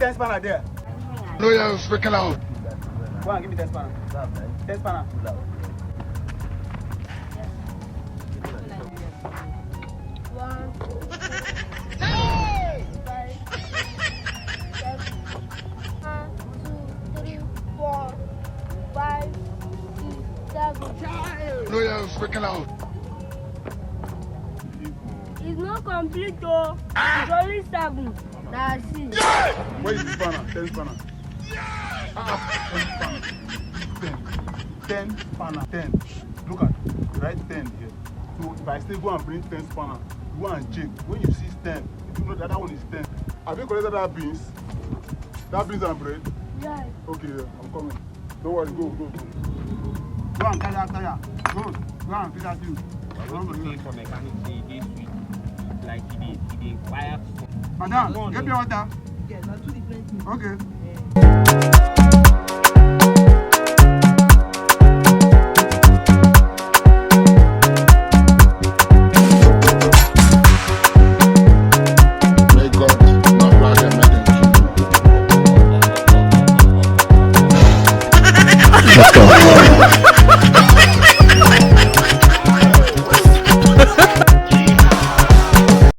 10 spanner there. No, you're freaking out. Go and give me 10 spanner. 10 spanner. One, five, 1, 2, 3, 4, 5, 6, 7. No, you're freaking out. It's not complete though. It's only 7. That's it. Where is the spanner? 10 spanner. 10 spanner. 10. Look at right 10 here. So if I still go and bring 10 spanner, go and check. When you see 10, you know that that one is 10. Have you collected that beans? That beans and bread? Yeah. Okay, I'm coming. Don't worry, go. Go and tire. Go and feed that you. I want to say for mechanics, they sweet. Like he wire. Madam, get me water. Yeah, that's two different things. Okay.